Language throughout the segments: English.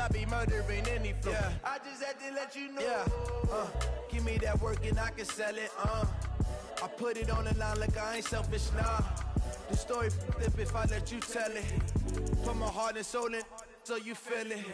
I be murdering any flow. Yeah. I just had to let you know. Yeah. Give me that work and I can sell it. I put it on the line like I ain't selfish, nah. The story flip if I let you tell it. Put my heart and soul in so you feel it.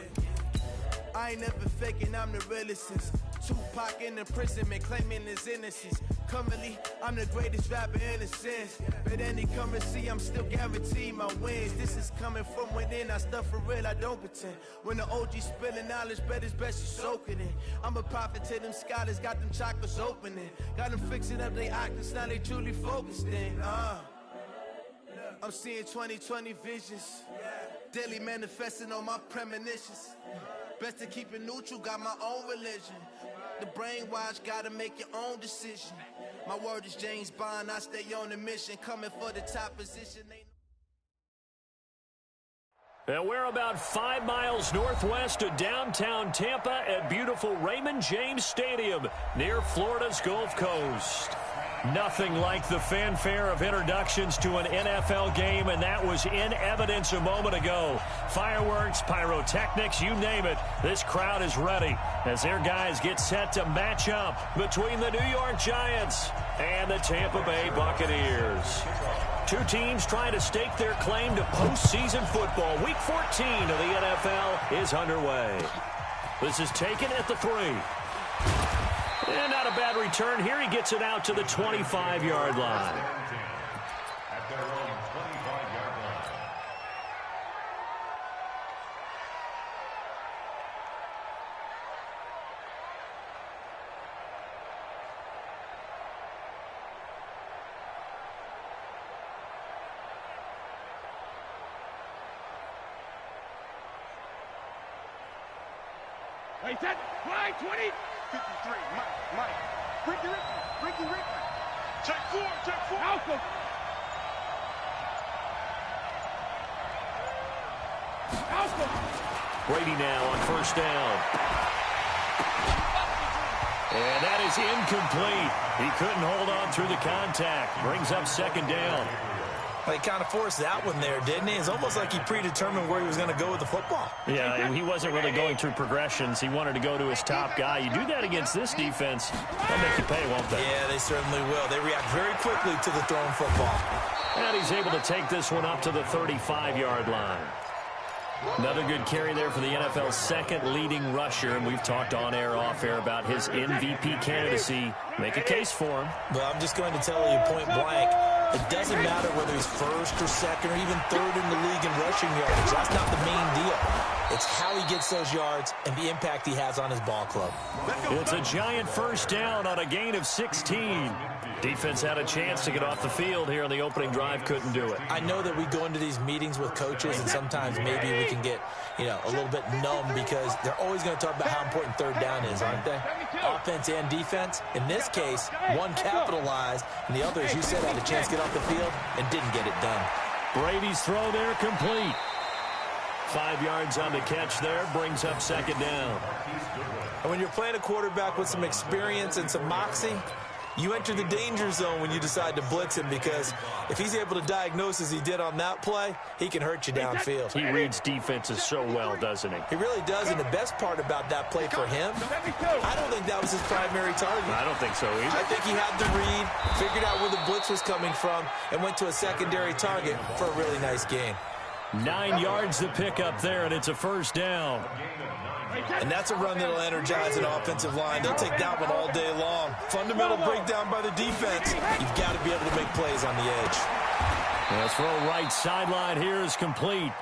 I ain't never faking, I'm the realest since Tupac in imprisonment, claiming his innocence. Currently, I'm the greatest rapper in a sense. But any currency, I'm still guaranteed my wins. This is coming from within, I stuff for real, I don't pretend. When the OG spilling knowledge, bet it's best you soak it in. I'm a prophet to them scholars, got them chakras opening. Got them fixing up they octaves, now they truly focused in. I'm seeing 2020 visions. Daily manifesting on my premonitions. Best to keep it neutral, got my own religion. The brainwash, gotta make your own decision. My word is James Bond, I stay on the mission. Coming for the top position. And we're about 5 miles northwest of downtown Tampa at beautiful Raymond James Stadium near Florida's Gulf Coast. Nothing like the fanfare of introductions to an NFL game, and that was in evidence a moment ago. Fireworks, pyrotechnics, you name it. This crowd is ready as their guys get set to match up between the New York Giants and the Tampa Bay Buccaneers. Two teams trying to stake their claim to postseason football. Week 14 of the NFL is underway. This is taken at the 3. And not a bad return here. He gets it out to the 25-yard line. At their own 25-yard line. Wait, set, line 20. 53, Mike, Ricky Rickman. Check four. Malcolm. Brady now on first down. And that is incomplete. He couldn't hold on through the contact. Brings up second down. Well, he kind of forced that one there, didn't he? It's almost like he predetermined where he was going to go with the football. Yeah, he wasn't really going through progressions. He wanted to go to his top guy. You do that against this defense, they'll make you pay, won't they? Yeah, they certainly will. They react very quickly to the thrown football. And he's able to take this one up to the 35-yard line. Another good carry there for the NFL's second leading rusher, and we've talked on air, off air about his MVP candidacy. Make a case for him. Well, I'm just going to tell you point blank, it doesn't matter whether he's first or second or even third in the league in rushing yards. That's not the main deal. It's how he gets those yards and the impact he has on his ball club. It's a giant first down on a gain of 16. Defense had a chance to get off the field here on the opening drive, couldn't do it. I know that we go into these meetings with coaches, and sometimes maybe we can get, a little bit numb because they're always going to talk about how important third down is, aren't they? Offense and defense. In this case, one capitalized, and the other, as you said, had a chance to get off the field and didn't get it done. Brady's throw there complete. 5 yards on the catch there, brings up second down. And when you're playing a quarterback with some experience and some moxie, you enter the danger zone when you decide to blitz him, because if he's able to diagnose as he did on that play, he can hurt you downfield. He reads defenses so well, doesn't he? He really does, and the best part about that play for him, I don't think that was his primary target. I don't think so either. I think he had the read, figured out where the blitz was coming from, and went to a secondary target for a really nice gain. 9 yards to pick up there, and it's a first down. And that's a run that'll energize an offensive line. They'll take that one all day long. Fundamental breakdown by the defense. You've got to be able to make plays on the edge. The throw right sideline here is complete.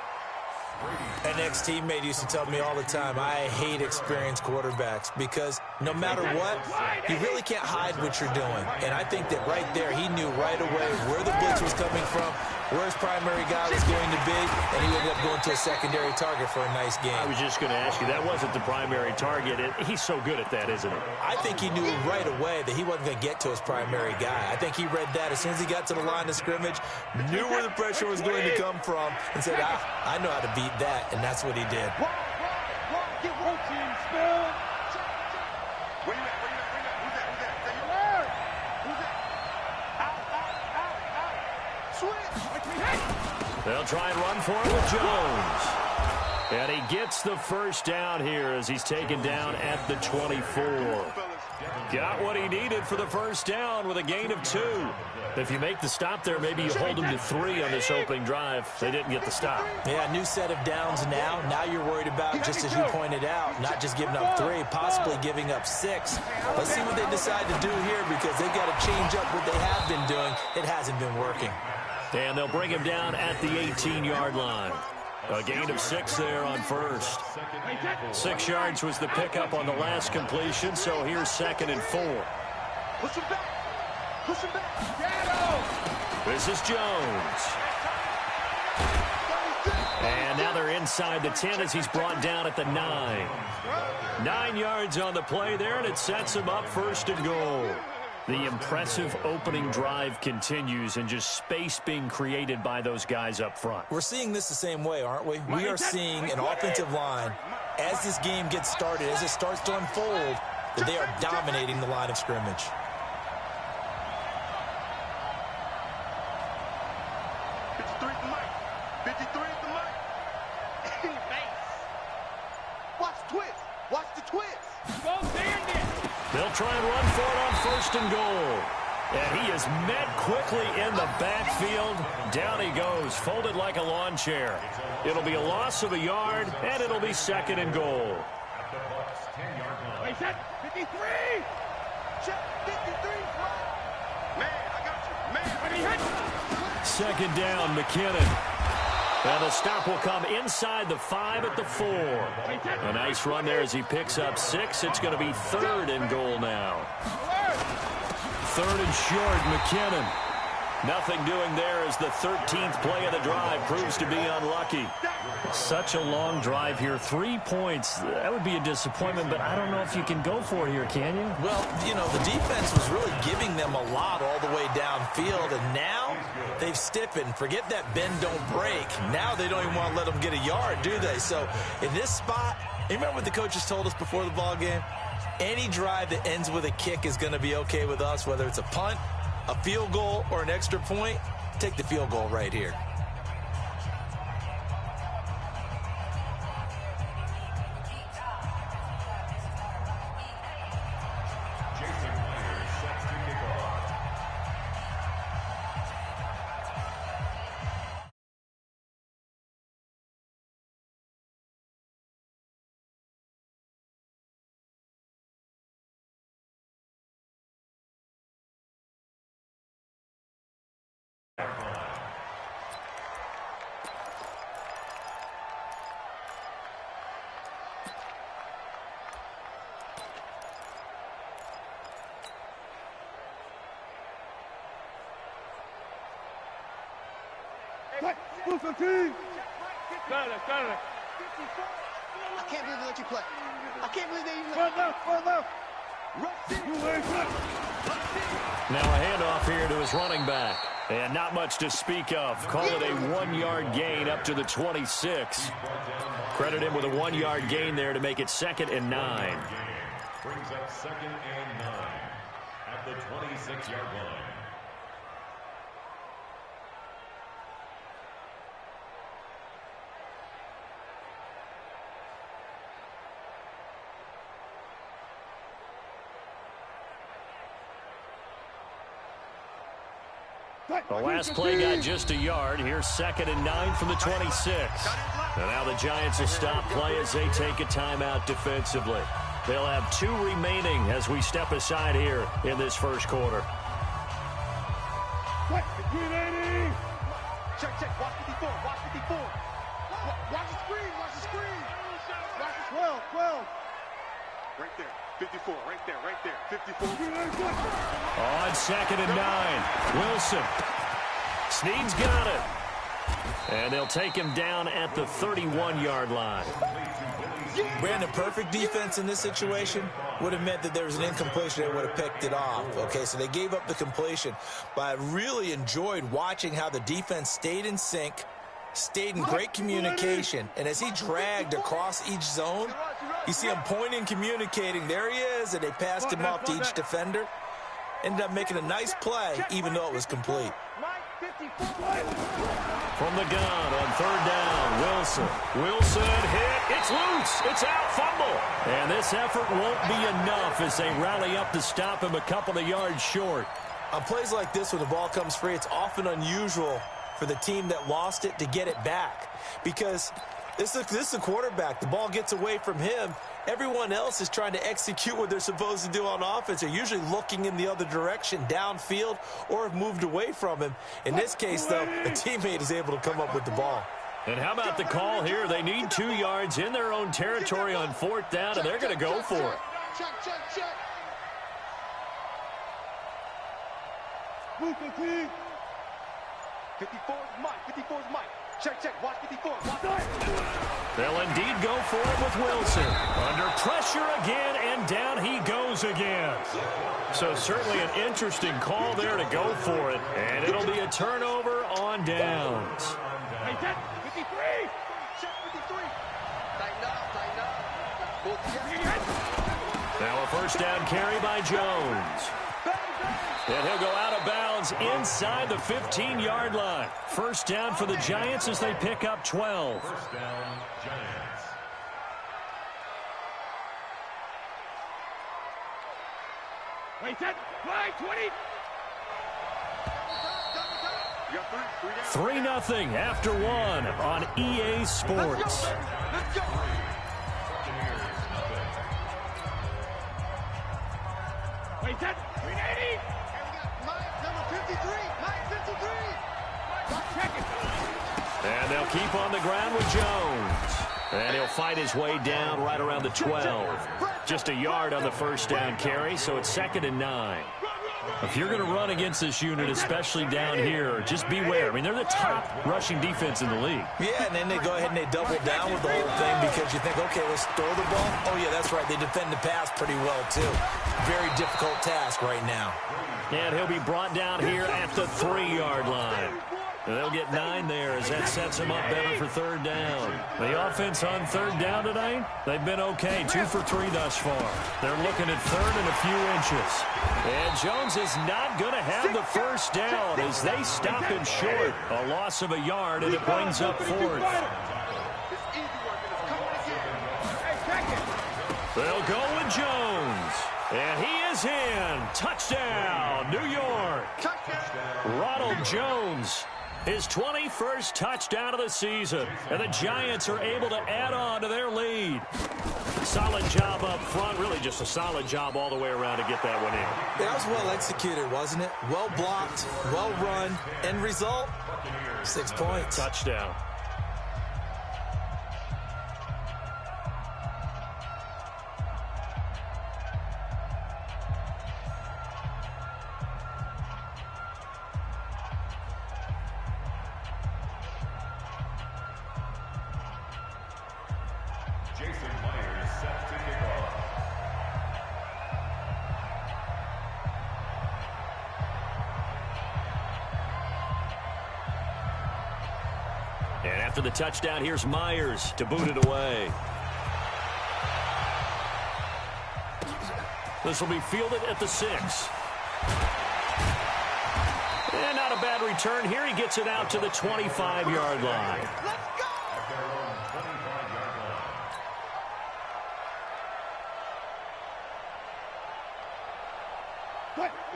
An ex-teammate used to tell me all the time, I hate experienced quarterbacks because no matter what, you really can't hide what you're doing. And I think that right there, he knew right away where the blitz was coming from, where his primary guy was going to be, and he ended up going to a secondary target for a nice game. I was just going to ask you, that wasn't the primary target. He's so good at that, isn't he? I think he knew right away that he wasn't going to get to his primary guy. I think he read that as soon as he got to the line of scrimmage, knew where the pressure was going to come from, and said, I know how to beat that, and that's what he did. Who's that? They'll try and run for it with Jones. And he gets the first down here as he's taken down at the 24. Got what he needed for the first down with a gain of 2. If you make the stop there, maybe you hold them to 3 on this opening drive. They didn't get the stop. Yeah, new set of downs now. Now you're worried about, just as you pointed out, not just giving up 3, possibly giving up 6. Let's see what they decide to do here, because they've got to change up what they have been doing. It hasn't been working. And they'll bring him down at the 18-yard line. A gain of 6 there on first. 6 yards was the pickup on the last completion, so here's 2nd and 4. Push him back. Push him back. This is Jones. And now they're inside the 10 as he's brought down at the 9. 9 yards on the play there, and it sets him up 1st and goal. The impressive opening drive continues, and just space being created by those guys up front. We're seeing this the same way, aren't we? We are seeing an offensive line, as this game gets started, as it starts to unfold, that they are dominating the line of scrimmage. They'll try and run for it on 1st and goal. And he is met quickly in the backfield. Down he goes, folded like a lawn chair. It'll be a loss of a yard, and it'll be 2nd and goal. Wait, set. 53. Check 53. Man, I got you. Man, 2nd down, McKinnon. And the stop will come inside the 5 at the 4. A nice run there as he picks up 6. It's going to be 3rd and goal now. 3rd and short, McKinnon. Nothing doing there as the 13th play of the drive proves to be unlucky. Such a long drive here. 3 points. That would be a disappointment, but I don't know if you can go for it here, can you? Well, you know, the defense was really giving them a lot all the way downfield, and now they've stiffened. Forget that bend, don't break. Now they don't even want to let them get a yard, do they? So in this spot, you remember what the coaches told us before the ball game? Any drive that ends with a kick is going to be okay with us, whether it's a punt, a field goal, or an extra point. Take the field goal right here. I can't believe they let you play. I can't believe they even let Now a handoff here to his running back. And not much to speak of. Call it a 1-yard gain up to the 26. Credit him with a 1-yard gain there to make it 2nd and 9. Brings up 2nd and 9 at the 26-yard line. The last play got just a yard. Here's 2nd and 9 from the 26. And now the Giants will stop play as they take a timeout defensively. They'll have 2 remaining as we step aside here in this first quarter. Check, watch 54, watch 54. Watch the screen, watch the screen. Watch the 12. Right there, 54, right there, 54. On 2nd and 9, Wilson. Snead's got it. And they'll take him down at the 31-yard line. Brandon, perfect defense in this situation would have meant that there was an incompletion. They would have picked it off. Okay, so they gave up the completion. But I really enjoyed watching how the defense stayed in sync, stayed in great communication. And as he dragged across each zone, you see him pointing, communicating. There he is, and they passed him off to each defender. Ended up making a nice play, even though it was complete. From the gun on third down, Wilson. Wilson hit. It's loose. It's out. Fumble. And this effort won't be enough as they rally up to stop him a couple of yards short. On plays like this, when the ball comes free, it's often unusual for the team that lost it to get it back. Because this is a quarterback. The ball gets away from him. Everyone else is trying to execute what they're supposed to do on offense. They're usually looking in the other direction, downfield, or have moved away from him. In this case, though, a teammate is able to come up with the ball. And how about the call here? They need 2 yards in their own territory on fourth down, and they're going to go for it. Check. Move, 15. 54 is Mike. Check. Watch 54. They'll indeed go for it with Wilson. Under pressure again, and down he goes again. So certainly an interesting call there to go for it. And it'll be a turnover on downs. 53. Check 53. Tighten up. Now a first down carry by Jones. And he'll go out of bounds inside the 15-yard line. First down for the Giants as they pick up 12. First down, Giants. Wait, 20. 3-0 after one on EA Sports. Let's go. Wait, 380. And they'll keep on the ground with Jones. And he'll fight his way down right around the 12. Just a yard on the first down carry, so it's 2nd and 9. If you're going to run against this unit, especially down here, just beware. I mean, they're the top rushing defense in the league. Yeah, and then they go ahead and they double down with the whole thing because you think, okay, let's throw the ball. Oh, yeah, that's right. They defend the pass pretty well, too. Very difficult task right now. And he'll be brought down here at the 3-yard line. And they'll get 9 there as that sets them up better for third down. The offense on third down tonight, they've been okay. 2 for 3 thus far. They're looking at third and a few inches. And Jones is not going to have the first down as they stop him short. A loss of a yard, and it brings up 4th. They'll go with Jones. And he is in. Touchdown, New York. Ronald Jones, his 21st touchdown of the season. And the Giants are able to add on to their lead. Solid job up front. Really just a solid job all the way around to get that one in. That was well executed, wasn't it? Well blocked, well run. End result, 6 points. Touchdown. And after the touchdown, here's Myers to boot it away. This will be fielded at the 6. And not a bad return here. He gets it out to the 25-yard line.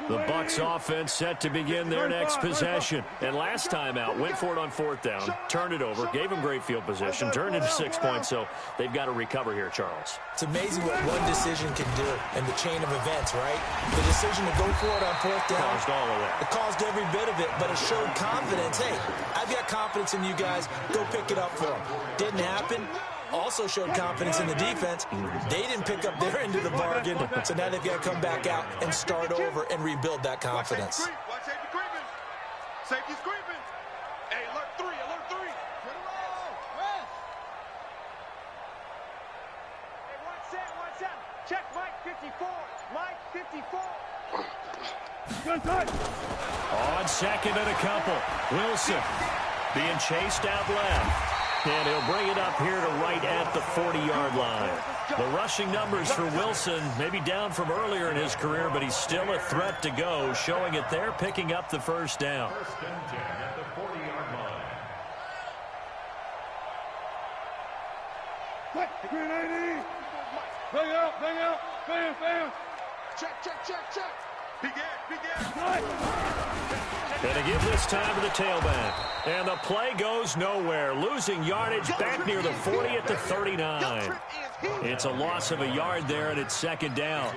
The Bucs offense set to begin their next possession. And last time out, went for it on 4th down, turned it over, gave him great field position, turned into 6 points, so they've got to recover here, Charles. It's amazing what one decision can do in the chain of events, right? The decision to go for it on 4th down. Caused all of that. It caused every bit of it, but it showed confidence. Hey, I've got confidence in you guys. Go pick it up for them. Didn't happen. Also showed confidence in the defense. They didn't pick up their end of the bargain, so now they've got to come back out and start over and rebuild that confidence. Watch safety creeping. Safety's creeping. Hey, alert 3. Get him all. Rest. Hey, watch out. Check Mike 54. Mike 54. Gun tight. On 2nd and a couple. Wilson being chased out left. And he'll bring it up here to right at the 40-yard line. The rushing numbers for Wilson, maybe down from earlier in his career, but he's still a threat to go, showing it there, picking up the first down. First and 10 at the 40-yard line. Green 80. Bang out, bam, bam. Check. Begin. Going to give this time to the tailback. And the play goes nowhere. Losing yardage back near the 40 at the 39. It's a loss of a yard there, and it's second down.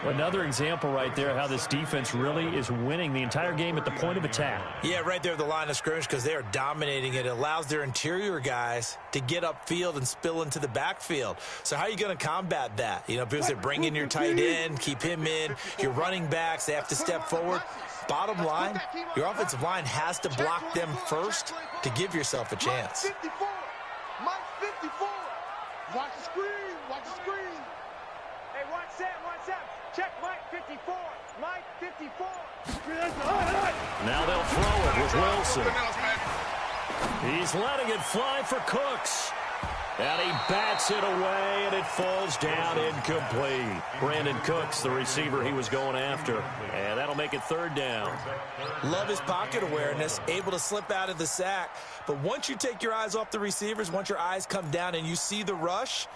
Another example right there how this defense really is winning the entire game at the point of attack. Yeah, right there at the line of scrimmage because they are dominating it. It allows their interior guys to get upfield and spill into the backfield. So how are you going to combat that? You know, because they bring in your tight end, keep him in. Your running backs, they have to step forward. Bottom line, your offensive line has to block them first to give yourself a chance. 54. Mike 54. Watch the screen. Hey, watch Sam. Check Mike 54. Mike 54. Now they'll throw it with Wilson. He's letting it fly for Cooks. And he bats it away, and it falls down incomplete. Brandon Cooks, the receiver he was going after. And that'll make it third down. Love his pocket awareness, able to slip out of the sack. But once you take your eyes off the receivers, once your eyes come down and you see the rush,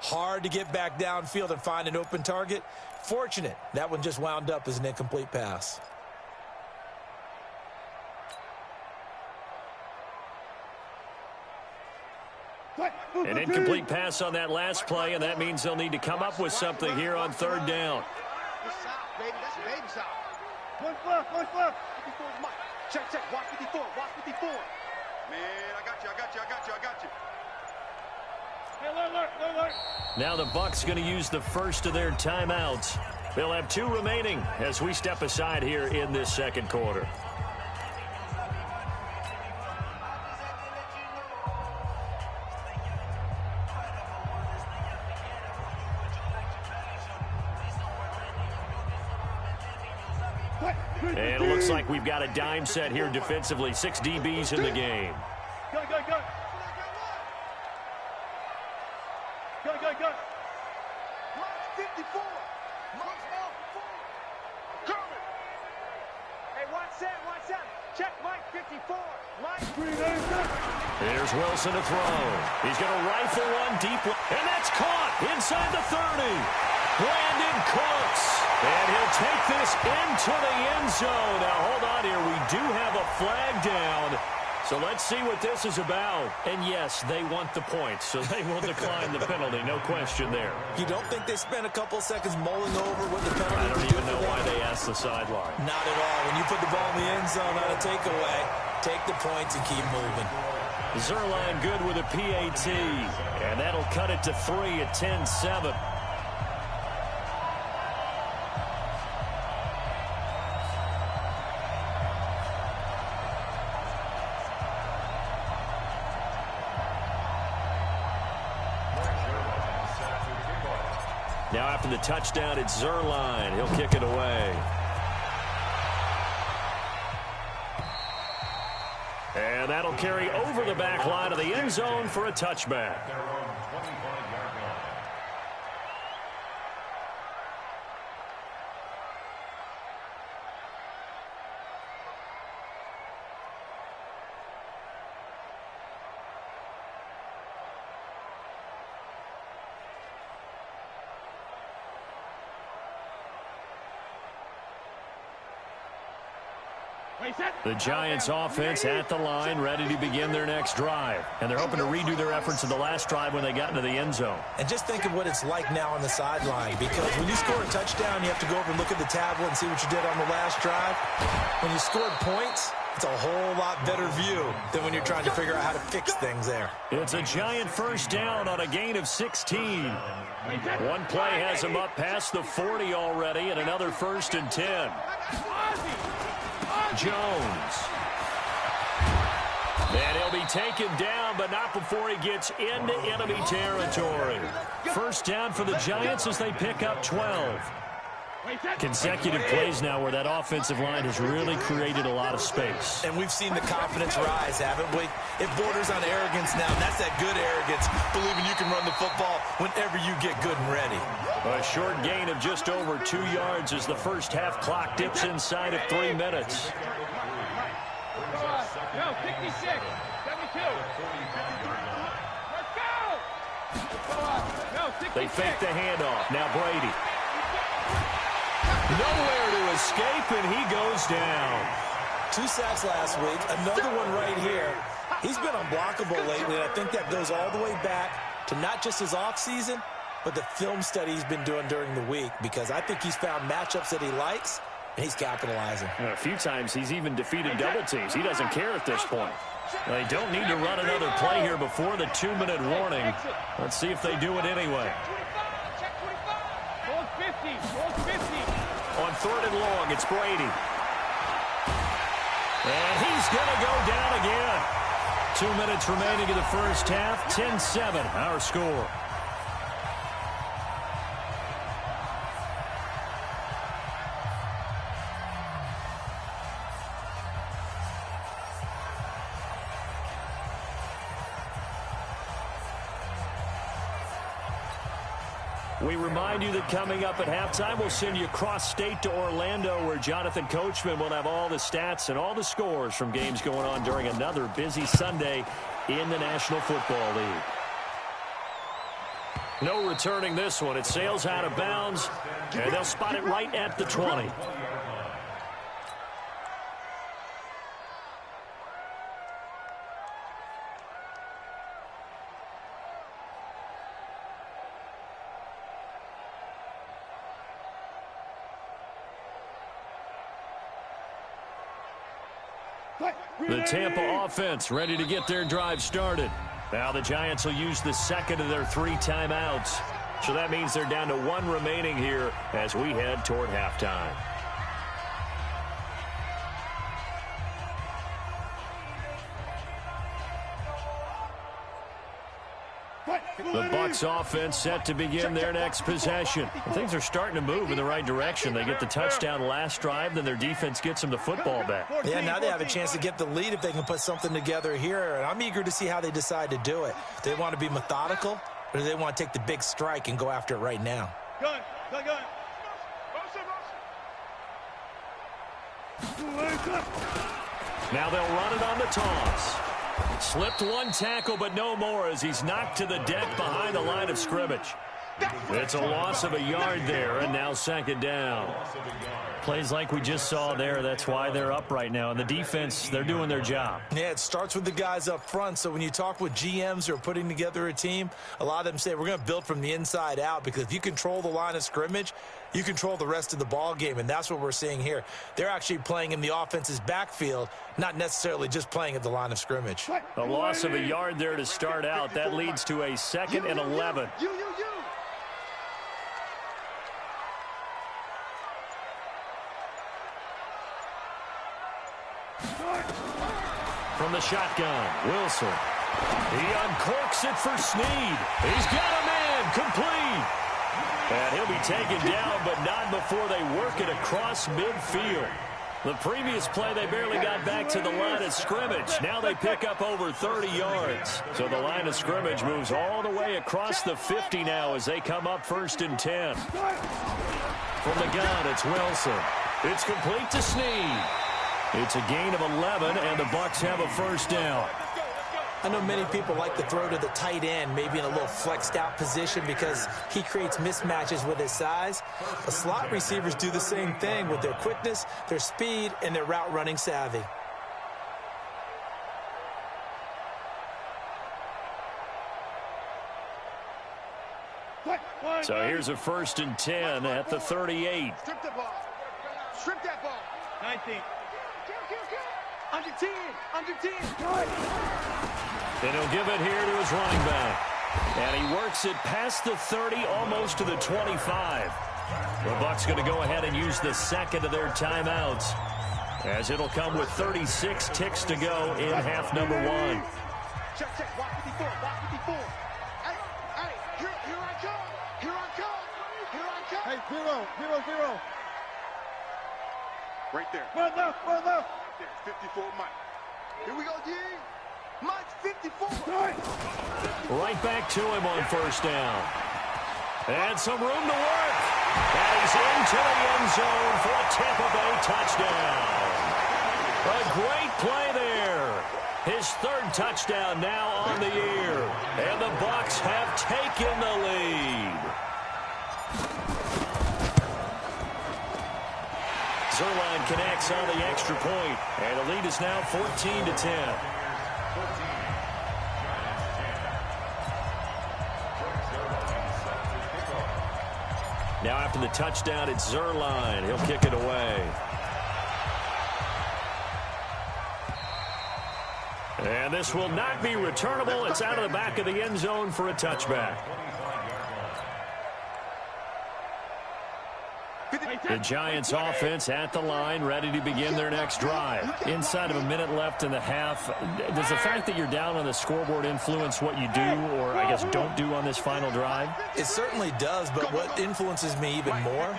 hard to get back downfield and find an open target. Fortunate, that one just wound up as an incomplete pass. An incomplete pass on that last play, and that means they'll need to come up with something here on third down. That's south, baby. That's baby south. One left. 54 is Mike. Check. Watch 54. Man, I got you. Hey, alert. Now the Bucs going to use the first of their timeouts. They'll have 2 remaining as we step aside here in this second quarter. And it looks like we've got a dime set here defensively. 6 DBs in the game. Go. Mike 54. Mike's out. Coming. Hey, watch Sam. Check Mike 54. Here's Wilson to throw. He's going to rifle one deep, and that's caught inside the 30. Brandon Cooks, and he'll take this into the end zone. Now, hold on here. We do have a flag down, so let's see what this is about. And, yes, they want the points, so they will decline the penalty. No question there. You don't think they spent a couple seconds mulling over what the penalty I don't even know why they asked the sideline. Not at all. When you put the ball in the end zone on a takeaway, take the points and keep moving. Zerline good with a PAT, and that'll cut it to 3 at 10-7. Now after the touchdown, it's Zerline. He'll kick it away. And that'll carry over the back line of the end zone for a touchback. The Giants offense at the line, ready to begin their next drive. And they're hoping to redo their efforts in the last drive when they got into the end zone. And just think of what it's like now on the sideline, because when you score a touchdown, you have to go over and look at the tablet and see what you did on the last drive. When you scored points, it's a whole lot better view than when you're trying to figure out how to fix things there. It's a Giant first down on a gain of 16. One play has him up past the 40 already, and another 1st and 10. Jones. And he'll be taken down, but not before he gets into enemy territory. First down for the Giants as they pick up 12. Consecutive plays now where that offensive line has really created a lot of space. And we've seen the confidence rise, haven't we? It borders on arrogance now, and that's that good arrogance, believing you can run the football whenever you get good and ready. A short gain of just over 2 yards as the first half clock dips inside of 3 minutes. No, 56, 72. Let's go! No, 66. They fake the handoff. Now Brady. Nowhere to escape, and he goes down. 2 sacks last week, another one right here. He's been unblockable lately, and I think that goes all the way back to not just his offseason, but the film study he's been doing during the week, because I think he's found matchups that he likes, and he's capitalizing. A few times he's even defeated double teams. He doesn't care at this point. They don't need to run another play here before the 2-minute warning. Let's see if they do it anyway. Hold 50, hold 50. On 3rd and long, it's Brady. And he's going to go down again. 2 minutes remaining in the first half. 10-7, our score. We remind you that coming up at halftime, we'll send you cross-state to Orlando, where Jonathan Coachman will have all the stats and all the scores from games going on during another busy Sunday in the National Football League. No returning this one. It sails out of bounds, and they'll spot it right at the 20. The Tampa offense ready to get their drive started. Now the Giants will use the second of their 3 timeouts. So that means they're down to 1 remaining here as we head toward halftime. The Bucs offense set to begin their next possession. And things are starting to move in the right direction. They get the touchdown last drive, then their defense gets them the football back. Yeah, now they have a chance to get the lead if they can put something together here. And I'm eager to see how they decide to do it. Do they want to be methodical, or do they want to take the big strike and go after it right now? Gun. Now they'll run it on the toss. Slipped 1 tackle, but no more as he's knocked to the deck behind the line of scrimmage. It's a loss of a yard there, and now 2nd down. Plays like we just saw there. That's why they're up right now. And the defense, they're doing their job. Yeah, it starts with the guys up front. So when you talk with GMs who are putting together a team, a lot of them say we're going to build from the inside out, because if you control the line of scrimmage, you control the rest of the ball game, and that's what we're seeing here. They're actually playing in the offense's backfield, not necessarily just playing at the line of scrimmage. A loss of a yard there to start out. That leads to a 2nd and 11. From the shotgun, Wilson. He uncorks it for Snead. He's got him in, complete. And he'll be taken down, but not before they work it across midfield. The previous play, they barely got back to the line of scrimmage. Now they pick up over 30 yards. So the line of scrimmage moves all the way across the 50 now as they come up 1st and 10. From the gun, it's Wilson. It's complete to Snead. It's a gain of 11, and the Bucs have a 1st down. I know many people like to throw to the tight end, maybe in a little flexed out position, because he creates mismatches with his size. But slot receivers do the same thing with their quickness, their speed, and their route running savvy. So here's a 1st and 10 at the 38. Strip the ball. Strip that ball. 19. Under 10. Under 10. And he'll give it here to his running back. And he works it past the 30, almost to the 25. The Bucs going to go ahead and use the 2nd of their timeouts, as it'll come with 36 ticks to go in half number 1. Check, check. Block 54. Block 54. Hey, here I come. Here I come. Here I come. Hey, 0-0-0. Right there. Run left, run left. Right there, 54 Mike. Here we go, G. Mike's 54. Right back to him on first down. And some room to work. And he's into the end zone for a Tampa Bay touchdown. A great play there. His third touchdown now on the year. And the Bucs have taken the lead. Zerline connects on the extra point, and the lead is now 14-10. Now after the touchdown, it's Zerline. He'll kick it away. And this will not be returnable. It's out of the back of the end zone for a touchback. The Giants offense at the line, ready to begin their next drive. Inside of a minute left in the half, does the fact that you're down on the scoreboard influence what you do, or I guess don't do on this final drive? It certainly does, but what influences me even more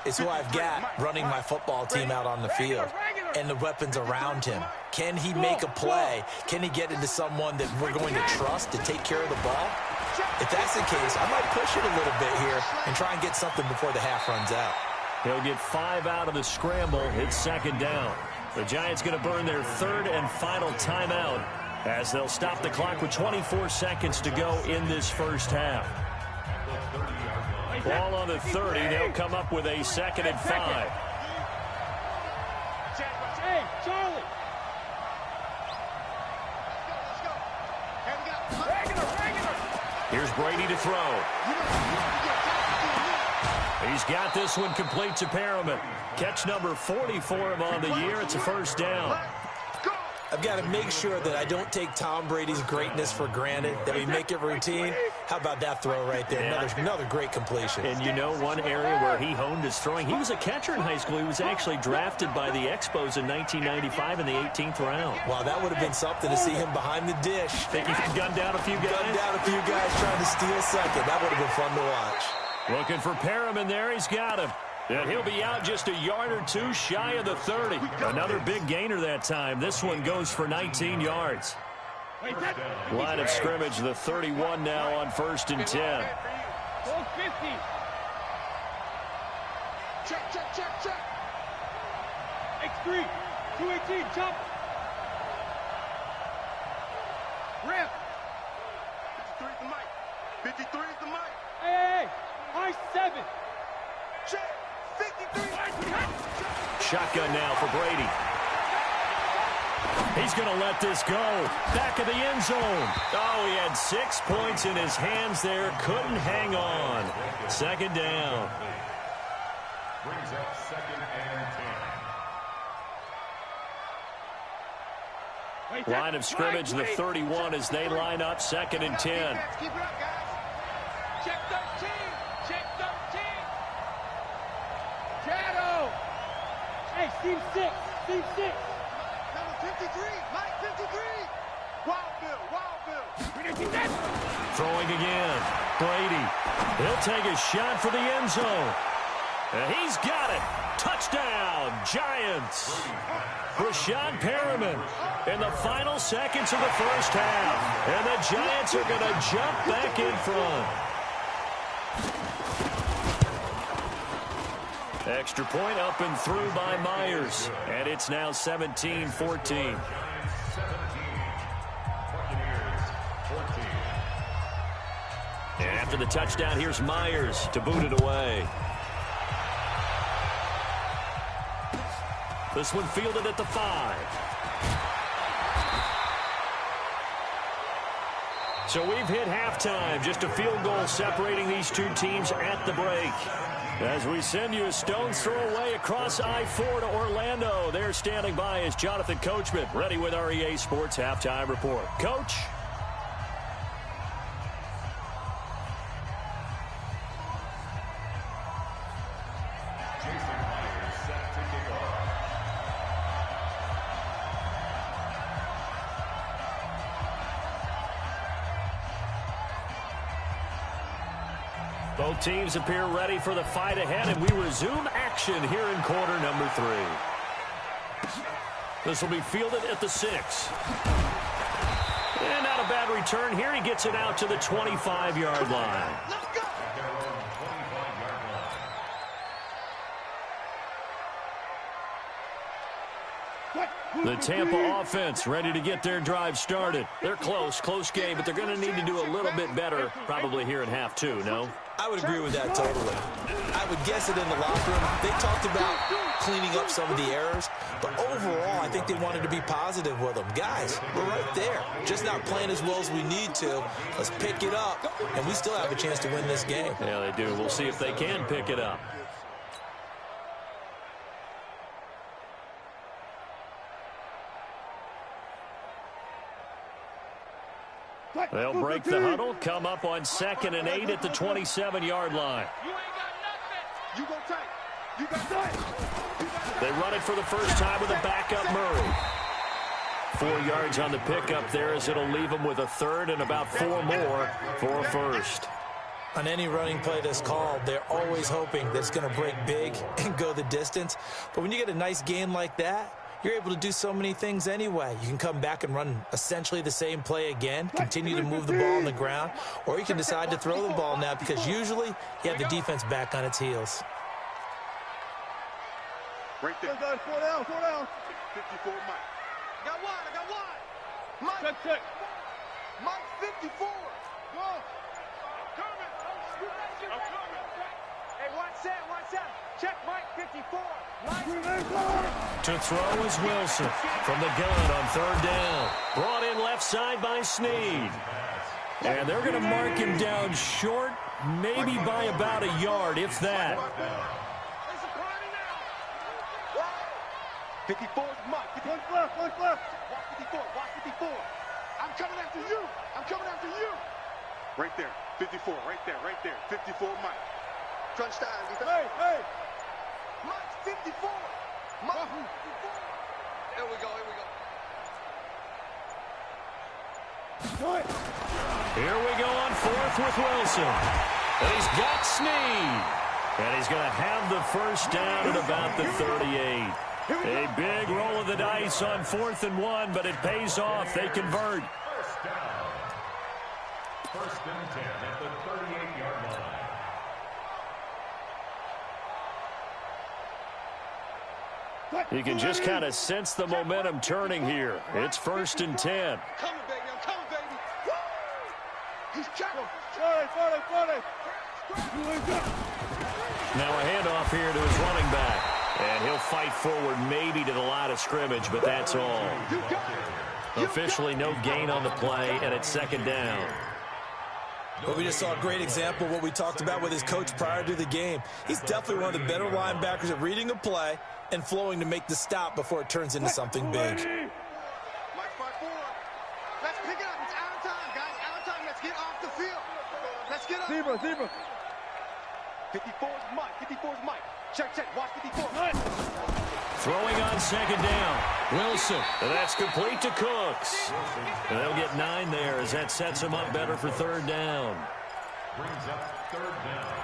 is who I've got running my football team out on the field and the weapons around him. Can he make a play? Can he get into someone that we're going to trust to take care of the ball? If that's the case, I might push it a little bit here and try and get something before the half runs out. He'll get 5 out of the scramble. It's second down. The Giants going to burn their third and final timeout as they'll stop the clock with 24 seconds to go in this first half. Ball on the 30. They'll come up with a 2nd and 5. Hey, Charlie. Here's Brady to throw. He's got this one complete to Perriman. Catch number 40 for him on the year. It's a first down. I've got to make sure that I don't take Tom Brady's greatness for granted, that we make it routine. How about that throw right there? Another great completion. And you know one area where he honed his throwing? He was a catcher in high school. He was actually drafted by the Expos in 1995 in the 18th round. Wow, that would have been something to see him behind the dish. Think he gunned down a few guys? Gunned down a few guys trying to steal second. That would have been fun to watch. Looking for Perriman there. He's got him. And he'll be out just a yard or two shy of the 30. Another big gainer that time. This one goes for 19 yards. Line of scrimmage, the 31 now on 1st and 10. 50. Check. X3. 218. Jump. Rip. 53 is the mic. 53 is the mic. Hey. High 7. Check. 53. Shotgun now for Brady. He's going to let this go. Back of the end zone. Oh, he had 6 points in his hands there. Couldn't hang on. 2nd down. Brings up 2nd and 10. Line of scrimmage, the 31 as they line up 2nd and 10. Keep it up, guys. Check 13. Check 13. Shadow. Hey, Steve 6. Steve 6. Number 53. Mike 53. Wild Bill. Throwing again. Brady. He'll take a shot for the end zone. And he's got it. Touchdown, Giants. Rashad Perriman in the final seconds of the first half. And the Giants are going to jump back in front. Extra point up and through by Myers. And it's now 17-14. And after the touchdown, here's Myers to boot it away. This one fielded at the 5. So we've hit halftime. Just a field goal separating these two teams at the break. As we send you a stone's throw away across I-4 to Orlando. There standing by is Jonathan Coachman, ready with our EA Sports Halftime Report. Coach? The Both teams appear ready for the fight ahead, and we resume action here in quarter number 3. This will be fielded at the 6. And not a bad return here. He gets it out to the 25-yard line. The Tampa offense ready to get their drive started. They're close game, but they're going to need to do a little bit better probably here in half 2, no? I would agree with that totally. I would guess it in the locker room. They talked about cleaning up some of the errors, but overall, I think they wanted to be positive with them. Guys, we're right there. Just not playing as well as we need to. Let's pick it up, and we still have a chance to win this game. Yeah, they do. We'll see if they can pick it up. They'll break the huddle, come up on 2nd and 8 at the 27-yard line. You ain't got nothing. You go tight. You got tight. They run it for the first time with a backup Murray. 4 yards on the pickup there as it'll leave them with a 3rd and about 4 more for a first. On any running play that's called, they're always hoping that it's going to break big and go the distance. But when you get a nice gain like that, you're able to do so many things anyway. You can come back and run essentially the same play again, continue to move the ball on the ground, or you can decide to throw the ball now because usually you have the defense back on its heels. Right there. 4 down. 54, Mike. I got one. Mike. Check. Mike 54. Go. I'm coming. Hey, watch that. Check Mike 54. To throw is Wilson from the gun on 3rd down. Brought in left side by Snead. And they're going to mark him down short, maybe by about a yard, if that. 54 is Mike. 54. Watch 54. I'm coming after you. Right there. 54. Right there. 54, Mike. Crunch time. Hey. Mike's 54. Mike 54. Here we go. Here we go on 4th with Wilson. And he's got Snead. And he's going to have the first down at about the 38. A big roll of the dice on 4th and 1, but it pays off. They convert. First down. 1st and 10 at the 38-yard line. You can just kind of sense the momentum turning here. It's 1st and 10. I'm coming, baby. Woo! He's checking. 40. Now a handoff here to his running back. And he'll fight forward maybe to the line of scrimmage, but that's all. Officially no gain on the play, and it's 2nd down. But we just saw a great example of what we talked about with his coach prior to the game. He's definitely one of the better linebackers at reading a play and flowing to make the stop before it turns into something big. Mike 54. Let's pick it up. It's out of time, guys. Out of time. Let's get off the field. Let's get up. Zebra. 54 is Mike. Check. Watch 54. Throwing on 2nd down. Wilson. And that's complete to Cooks. And they'll get 9 there as that sets him up better for 3rd down. Brings up 3rd down.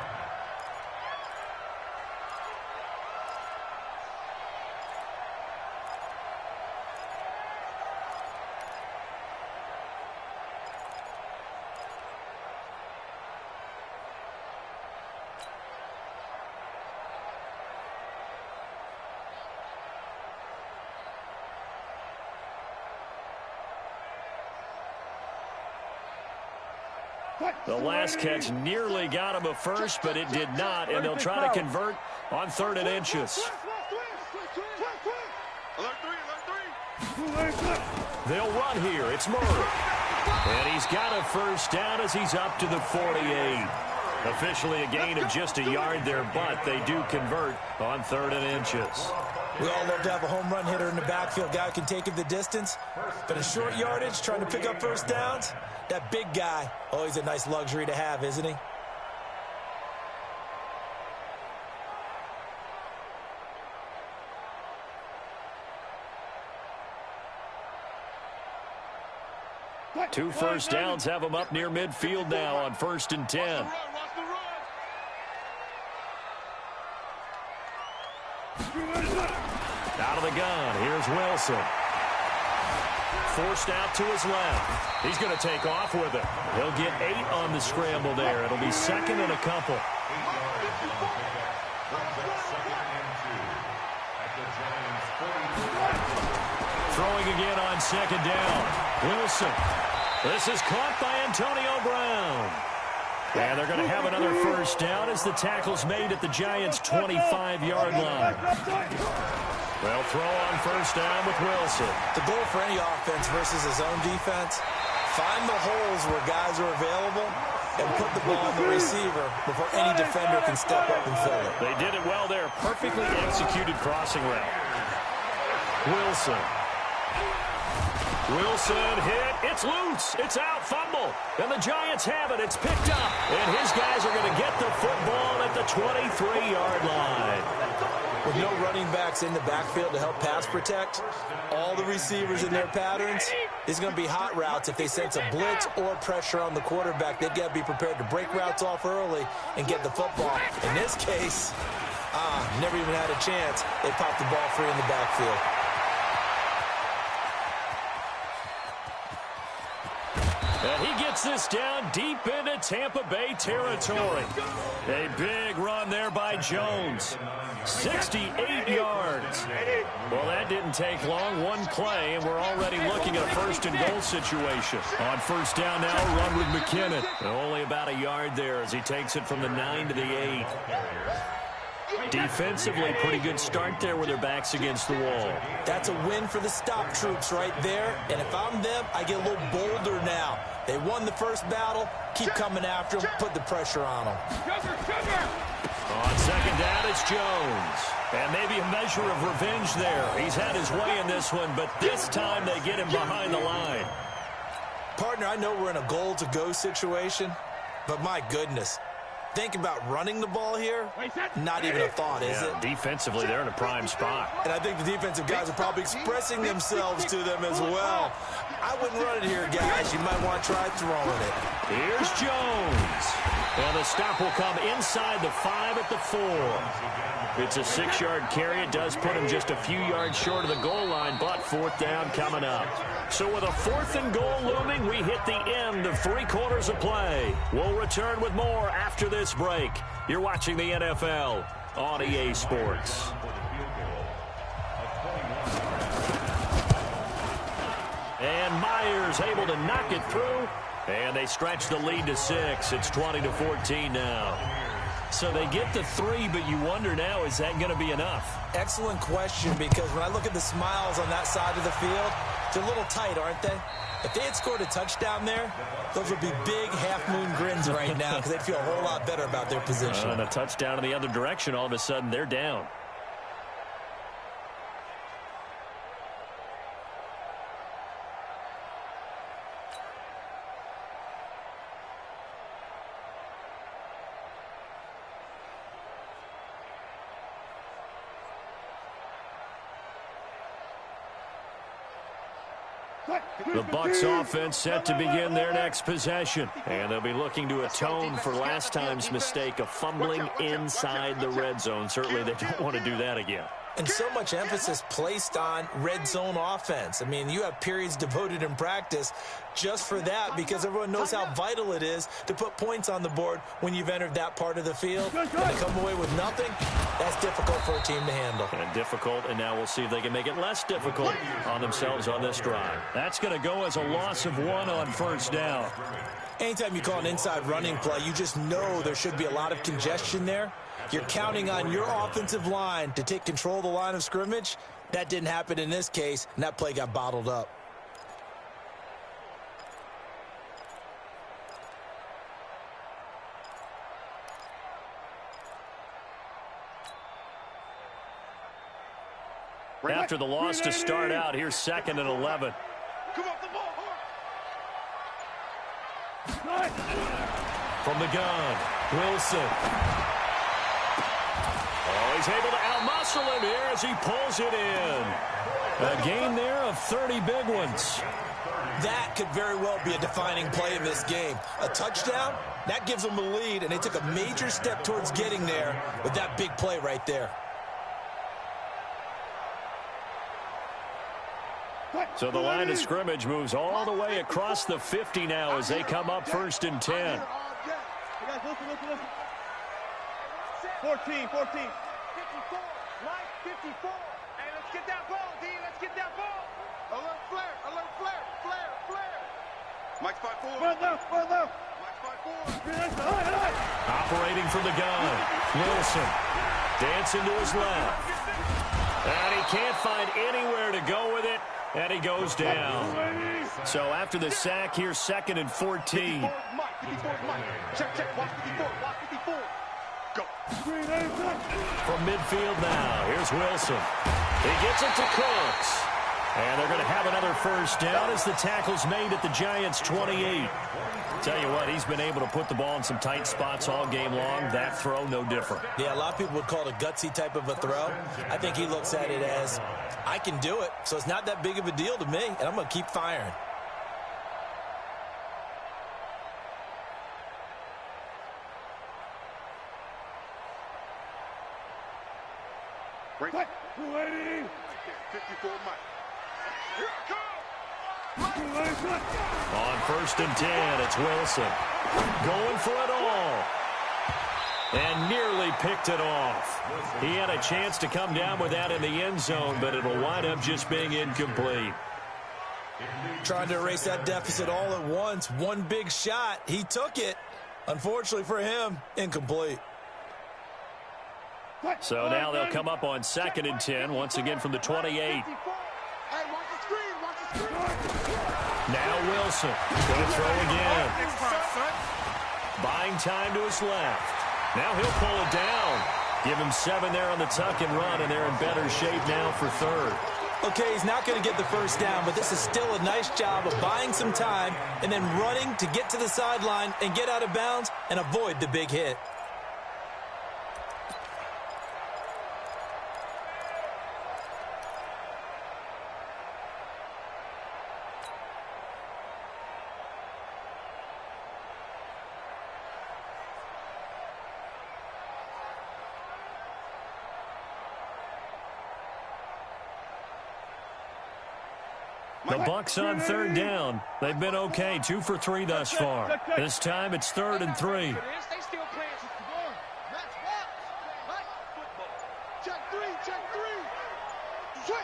The last catch nearly got him a first, but it did not, and they'll try to convert on 3rd and inches. They'll run here. It's Murray. And he's got a first down as he's up to the 48. Officially a gain of just a yard there, but they do convert on 3rd and inches. We all love to have a home run hitter in the backfield. Guy who can take it the distance. But in short yardage, trying to pick up first downs, that big guy, always a nice luxury to have, isn't he? Two first downs have him up near midfield now on 1st and 10. Out of the gun, here's Wilson. Forced out to his left. He's going to take off with it. He'll get 8 on the scramble there. It'll be second and a couple. Throwing again on second down. Wilson. This is caught by Antonio Brown. And they're going to have another first down as the tackle's made at the Giants' 25-yard line. They'll throw on first down with Wilson. The goal for any offense versus his own defense, find the holes where guys are available and put the ball in the receiver before any defender can step up and fill it. They did it well there. Perfectly executed crossing route. Wilson. Wilson hit. It's loose. It's out. Fumble. And the Giants have it. It's picked up. And his guys are going to get the football at the 23-yard line. With no running backs in the backfield to help pass protect, all the receivers in their patterns, is going to be hot routes. If they sense a blitz or pressure on the quarterback, they've got to be prepared to break routes off early and get the football. In this case, never even had a chance. They popped the ball free in the backfield. And he gets this down deep into Tampa Bay territory. A big run there by Jones. 68 yards. Well, that didn't take long. One play, and we're already looking at a first-and-goal situation. On first down now, run with McKinnon. Only about a yard there as he takes it from the 9 to the 8. Defensively, pretty good start there with their backs against the wall. That's a win for the stop troops right there. And if I'm them, I get a little bolder now. They won the first battle. Keep coming after them. Put the pressure on them. On second down, it's Jones. And maybe a measure of revenge there. He's had his way in this one, but this time they get him behind the line. Partner, I know we're in a goal-to-go situation, but my goodness. Think about running the ball here. Not even a thought, is it? Defensively, they're in a prime spot. And I think the defensive guys are probably expressing themselves to them as well. I wouldn't run it here, guys. You might want to try throwing it. Here's Jones. And the stop will come inside the 5 at the 4. It's a 6-yard carry. It does put him just a few yards short of the goal line, but fourth down coming up. So with a 4th and goal looming, we hit the end of 3 quarters of play. We'll return with more after this break. You're watching the NFL on EA Sports. And Myers able to knock it through. And they stretch the lead to 6. It's 20-14 now. So they get the 3, but you wonder now, is that going to be enough? Excellent question, because when I look at the smiles on that side of the field, they're a little tight, aren't they? If they had scored a touchdown there, those would be big half-moon grins right now because they'd feel a whole lot better about their position. And a touchdown in the other direction, all of a sudden they're down. The Bucs offense set to begin their next possession. And they'll be looking to atone for last time's mistake of fumbling inside the red zone. Certainly they don't want to do that again. And so much emphasis placed on red zone offense. I mean, you have periods devoted in practice just for that because everyone knows how vital it is to put points on the board when you've entered that part of the field. And to come away with nothing, that's difficult for a team to handle. And difficult, and now we'll see if they can make it less difficult on themselves on this drive. That's going to go as a loss of 1 on first down. Anytime you call an inside running play, you just know there should be a lot of congestion there. You're counting on your offensive line to take control of the line of scrimmage. That didn't happen in this case, and that play got bottled up. After the loss to start out, here's 2nd and 11. Come off the ball, From the gun, Wilson. Oh, he's able to outmuscle him here as he pulls it in. A gain there of 30 big ones. That could very well be a defining play in this game. A touchdown, that gives them the lead, and they took a major step towards getting there with that big play right there. So the line of scrimmage moves all the way across the 50 now as they come up 1st and 10. Hey guys, listen. 14. 54. Mike, 54. Hey, let's get that ball, D. Let's get that ball. Alert flare. Mike's 5-4. Run left. Mike's 5-4. Operating from the gun. Wilson dancing to his left. And he can't find anywhere to go with it. And he goes down. So after the sack here, 2nd and 14. 54 Mike. Check. Watch 54. Go. From midfield now, here's Wilson. He gets it to Cooks. And they're going to have another 1st down as the tackle's made at the Giants' 28. Tell you what, he's been able to put the ball in some tight spots all game long. That throw, no different. Yeah, a lot of people would call it a gutsy type of a throw. I think he looks at it as, I can do it, so it's not that big of a deal to me, and I'm going to keep firing. Break. 280. 54 Mike. Here it comes. On 1st and 10, it's Wilson. Going for it all. And nearly picked it off. He had a chance to come down with that in the end zone, but it'll wind up just being incomplete. Trying to erase that deficit all at once. One big shot. He took it. Unfortunately for him, incomplete. So now they'll come up on 2nd and 10, once again from the 28. Hey, watch the screen. Now Wilson. Going to throw again. Buying time to his left. Now he'll pull it down. Give him 7 there on the tuck and run, and they're in better shape now for 3rd. Okay, he's not going to get the 1st down, but this is still a nice job of buying some time and then running to get to the sideline and get out of bounds and avoid the big hit. The Bucs on 3rd down. They've been okay, 2 for 3 thus far. This time it's 3rd and 3. They still playing. Check 3.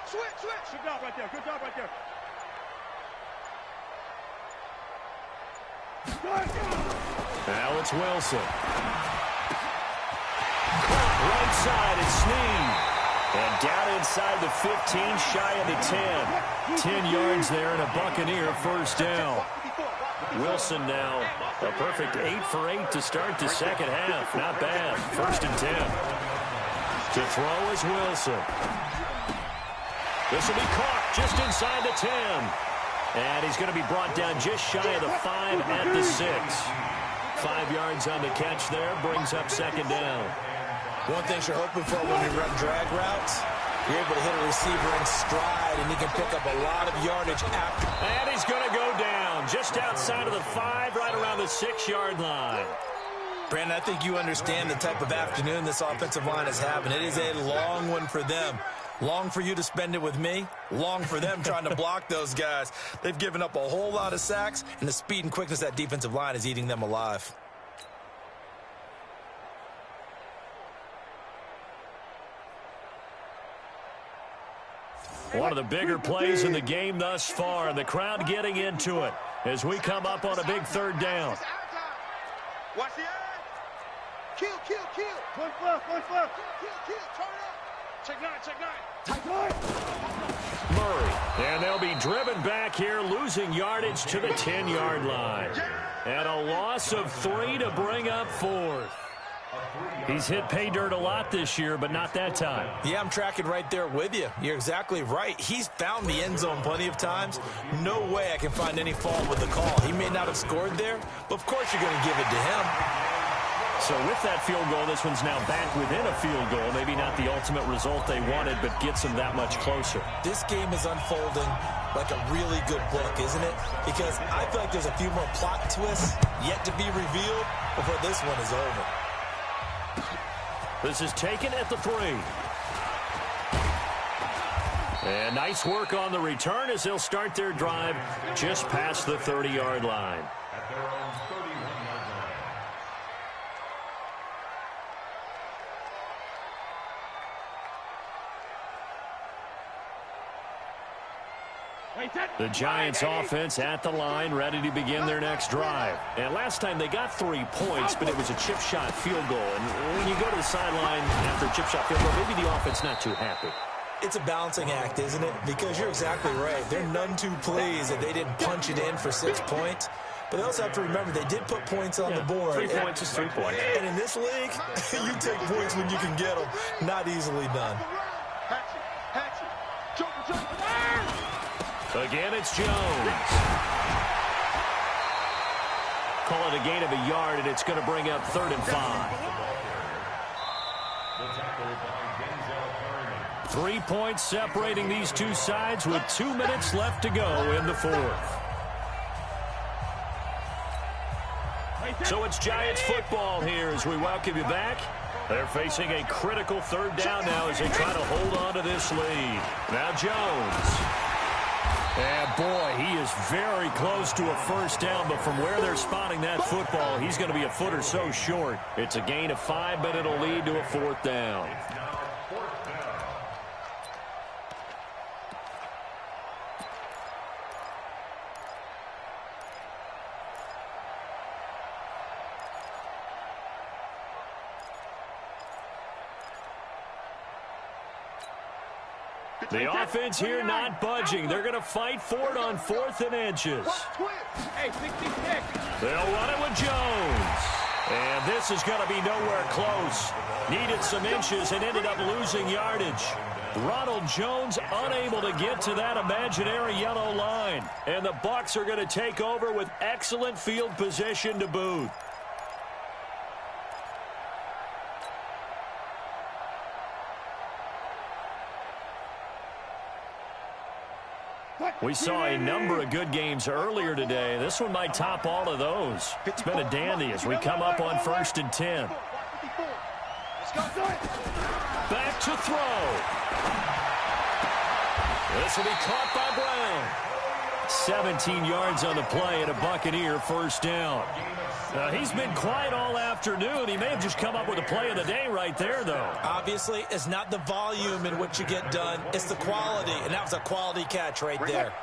Switch. Good job right there. Now it's Wilson. Right side, it's Snead. And down inside the 15, shy of the 10. 10 yards there and a Buccaneer 1st down. Wilson now a perfect 8 for 8 to start the 2nd half. Not bad. 1st and 10. To throw is Wilson. This will be caught just inside the 10. And he's going to be brought down just shy of the 5 at the 6. 5 yards on the catch there. Brings up 2nd down. One thing you're hoping for when you run drag routes, you're able to hit a receiver in stride, and he can pick up a lot of yardage after. And he's going to go down just outside of the 5, right around the 6-yard line. Brandon, I think you understand the type of afternoon this offensive line is having. It is a long one for them. Long for you to spend it with me. Long for them trying to block those guys. They've given up a whole lot of sacks, and the speed and quickness of that defensive line is eating them alive. One of the bigger plays in the game thus far, and the crowd getting into it as we come up on a big 3rd down. Watch the eye. Kill. Push left. Kill. Turn up. Check 9. Murray, and they'll be driven back here, losing yardage to the 10-yard line. And a loss of 3 to bring up 4th. He's hit pay dirt a lot this year, but not that time. Yeah, I'm tracking right there with you. You're exactly right. He's found the end zone plenty of times. No way I can find any fault with the call. He may not have scored there, but of course you're going to give it to him. So with that field goal, this one's now back within a field goal. Maybe not the ultimate result they wanted, but gets them that much closer. This game is unfolding like a really good book, isn't it? Because I feel like there's a few more plot twists yet to be revealed before this one is over. This is taken at the 3. And nice work on the return as they'll start their drive just past the 30-yard line. At their own 31-yard line. The Giants offense at the line, ready to begin their next drive. And last time they got 3 points, but it was a chip shot field goal. And when you go to the sideline after a chip shot field goal, maybe the offense not too happy. It's a balancing act, isn't it? Because you're exactly right. They're none too pleased that they didn't punch it in for 6 points. But they also have to remember they did put points on the board. 3 points is 3 points. And in this league, you take points when you can get them. Not easily done. Again, it's Jones. Call it a gain of a yard, and it's going to bring up 3rd and 5. 3 points separating these two sides with 2 minutes left to go in the 4th. So it's Giants football here as we welcome you back. They're facing a critical 3rd down now as they try to hold on to this lead. Now Jones. And boy, he is very close to a 1st down, but from where they're spotting that football, he's going to be a foot or so short. It's a gain of 5, but it'll lead to a 4th down. The offense here not budging. They're going to fight for it on 4th and inches. They'll run it with Jones. And this is going to be nowhere close. Needed some inches and ended up losing yardage. Ronald Jones unable to get to that imaginary yellow line. And the Bucs are going to take over with excellent field position to boot. We saw a number of good games earlier today. This one might top all of those. It's been a dandy as we come up on 1st and 10. Back to throw. This will be caught by Brown. 17 yards on the play and a Buccaneer 1st down. He's been quiet all afternoon. He may have just come up with a play of the day right there, though. Obviously, it's not the volume in which you get done. It's the quality, and that was a quality catch right there.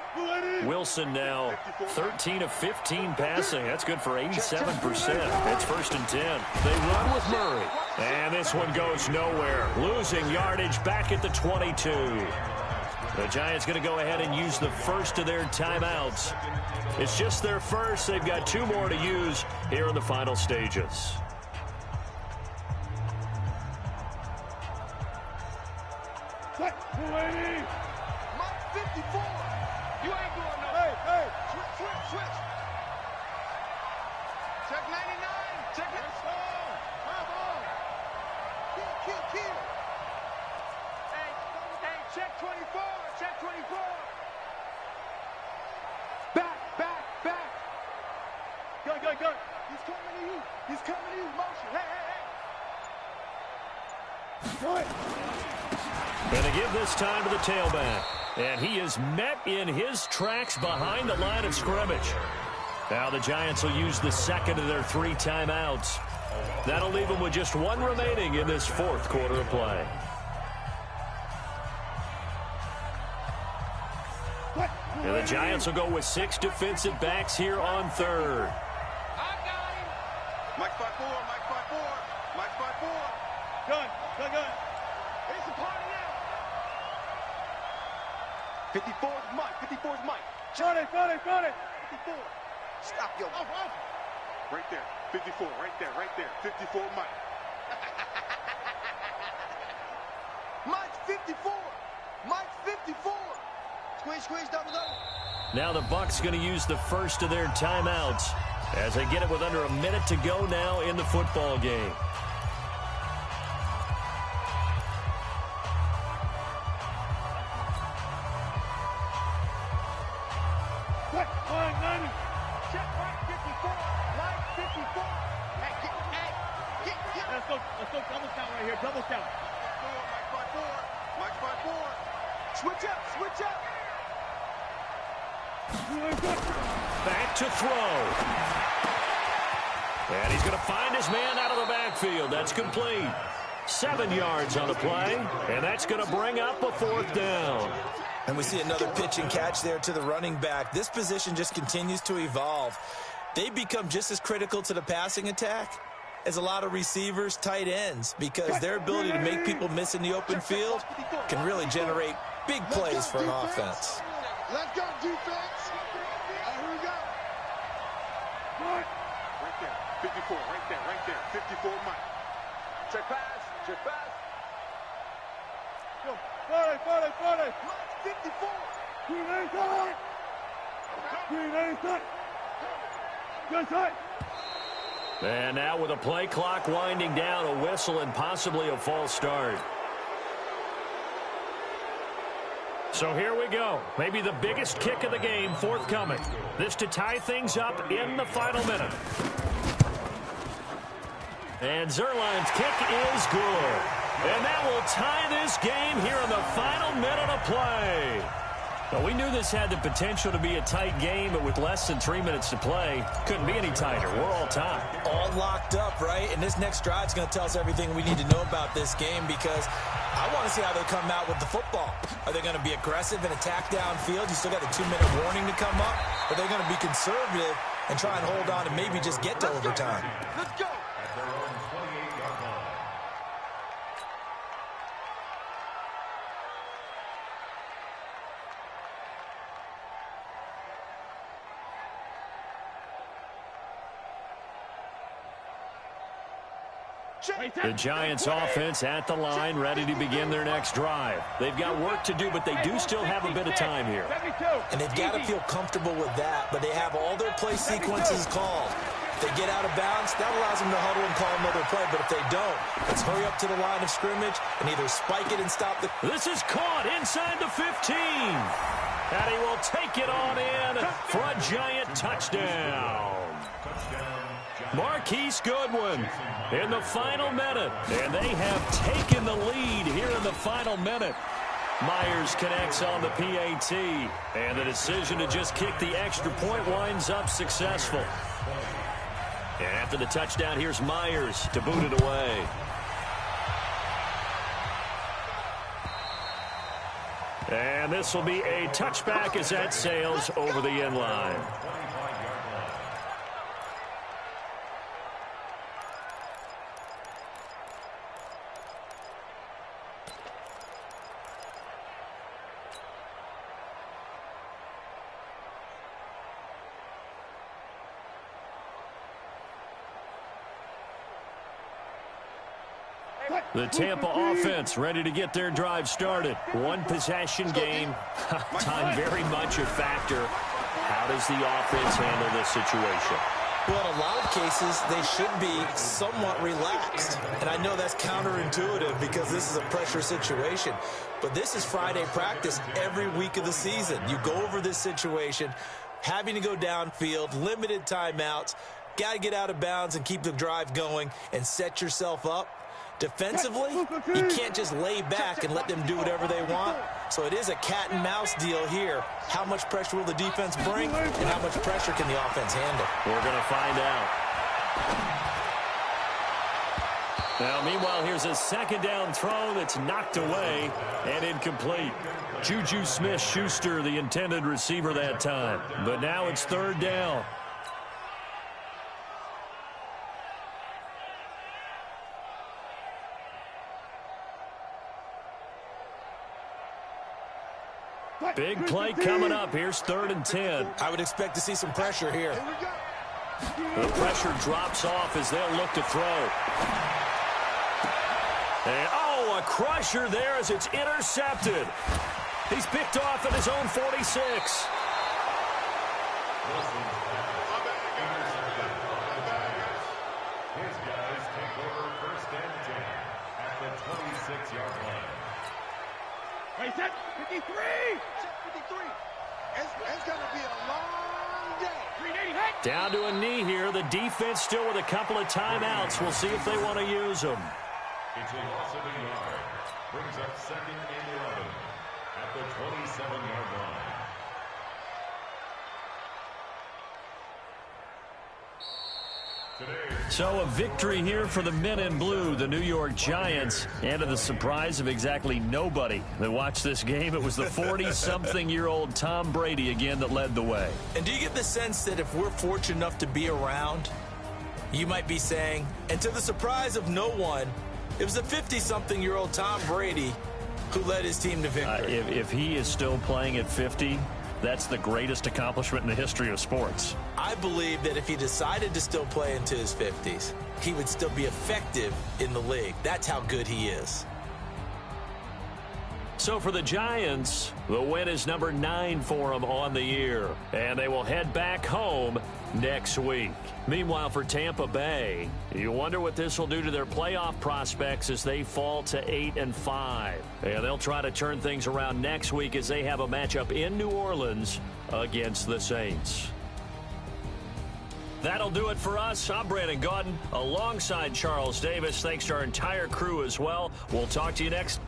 Wilson now 13 of 15 passing. That's good for 87%. It's 1st and 10. They run with Murray. And this one goes nowhere. Losing yardage back at the 22. The Giants going to go ahead and use the first of their timeouts. It's just their first. They've got 2 more to use here in the final stages. Mike 54. You ain't going no. Hey. Switch. Check 99. Check it. Come on. Kill. Hey, check 24. Check 24. Back. Go. He's coming to you. Motion. Hey. Go ahead. Going to give this time to the tailback. And he is met in his tracks behind the line of scrimmage. Now the Giants will use the second of their 3 timeouts. That'll leave them with just 1 remaining in this 4th quarter of play. And the Giants will go with 6 defensive backs here on 3rd. I got him. Mike 5-4. Gun. It's a party now. 54's Mike. Shot it. 54. Stop your mouth. Right there. 54. Right there. 54 Mike. Mike's 54. Squeeze, double. Now the Bucs going to use the first of their timeouts as they get it with under a minute to go now in the football game. Let's go double count right here. Double count. Mike 5-4. Switch up, switch up. Back to throw. And he's going to find his man out of the backfield. That's complete. 7 yards on the play, and that's going to bring up a 4th down. And we see another pitch and catch there to the running back. This position just continues to evolve. They become just as critical to the passing attack as a lot of receivers, tight ends, because their ability to make people miss in the open field can really generate big plays for an offense. Let's go, defense. Here we go. Right there, 54, right there, 54, Mike. Check pass. Check pass. Go, 40. Mike, 54. Green inside. Green inside. Good side. And now with a play clock winding down, a whistle and possibly a false start. So here we go. Maybe the biggest kick of the game forthcoming. This to tie things up in the final minute. And Zerline's kick is good. And that will tie this game here in the final minute of play. Well, we knew this had the potential to be a tight game, but with less than 3 minutes to play, couldn't be any tighter. We're all tied. All locked up, right? And this next drive is going to tell us everything we need to know about this game, because I want to see how they come out with the football. Are they going to be aggressive and attack downfield? You still got a 2-minute warning to come up. Or are they going to be conservative and try and hold on and maybe just get to overtime? Let's go. At their own 28-yard line. The Giants offense at the line, ready to begin their next drive. They've got work to do, but they do still have a bit of time here. And they've got to feel comfortable with that, but they have all their play sequences called. If they get out of bounds, that allows them to huddle and call another play, but if they don't, let's hurry up to the line of scrimmage and either spike it and stop the... This is caught inside the 15. And he will take it on in for a Giant touchdown. Marquise Goodwin in the final minute. And they have taken the lead here in the final minute. Myers connects on the PAT. And the decision to just kick the extra point winds up successful. And after the touchdown, here's Myers to boot it away. And this will be a touchback as that sails over the end line. The Tampa offense ready to get their drive started. One possession game. Time very much a factor. How does the offense handle this situation? Well, in a lot of cases, they should be somewhat relaxed. And I know that's counterintuitive because this is a pressure situation. But this is Friday practice every week of the season. You go over this situation, having to go downfield, limited timeouts, got to get out of bounds and keep the drive going and set yourself up. Defensively, you can't just lay back and let them do whatever they want. So it is a cat and mouse deal here. How much pressure will the defense bring, and how much pressure can the offense handle? We're going to find out. Now, meanwhile, here's a second down throw that's knocked away and incomplete. Juju Smith-Schuster, the intended receiver that time. But now it's third down. Big play coming up. Here's 3rd and 10. I would expect to see some pressure here. The pressure drops off as they'll look to throw. And, oh, a crusher there as it's intercepted. He's picked off at his own 46. His guys take over 1st and 10 at the 26-yard line. Hey, set 53! Check 53. It's going to be a long day. 380, hey! Down to a knee here. The defense still with a couple of timeouts. We'll see if they want to use them. It's a loss of a yard. Brings up 2nd and 11. at the 27-yard line. So a victory here for the men in blue, the New York Giants, and to the surprise of exactly nobody that watched this game, it was the 40-something-year-old Tom Brady again that led the way. And do you get the sense that if we're fortunate enough to be around, you might be saying, and to the surprise of no one, it was a 50-something-year-old Tom Brady who led his team to victory. If he is still playing at 50, that's the greatest accomplishment in the history of sports. I believe that if he decided to still play into his 50s, he would still be effective in the league. That's how good he is. So for the Giants, the win is number 9 for them on the year, and they will head back home next week. Meanwhile, for Tampa Bay, you wonder what this will do to their playoff prospects as they fall to 8-5. And they'll try to turn things around next week as they have a matchup in New Orleans against the Saints. That'll do it for us. I'm Brandon Gaudin alongside Charles Davis. Thanks to our entire crew as well. We'll talk to you next.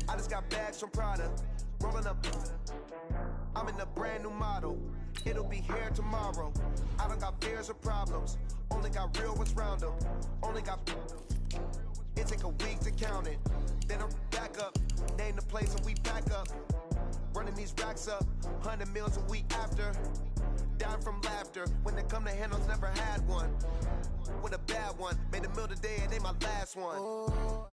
I just got bags from Prada, rolling up. I'm in a brand new model. It'll be here tomorrow. I don't got fears or problems. Only got real ones round them. Only got. It take a week to count it. Then I'm back up. Name the place and we pack up. Running these racks up. 100 meals a week after. Down from laughter. When they come to handles, never had one. With a bad one. Made a meal today and ain't my last one.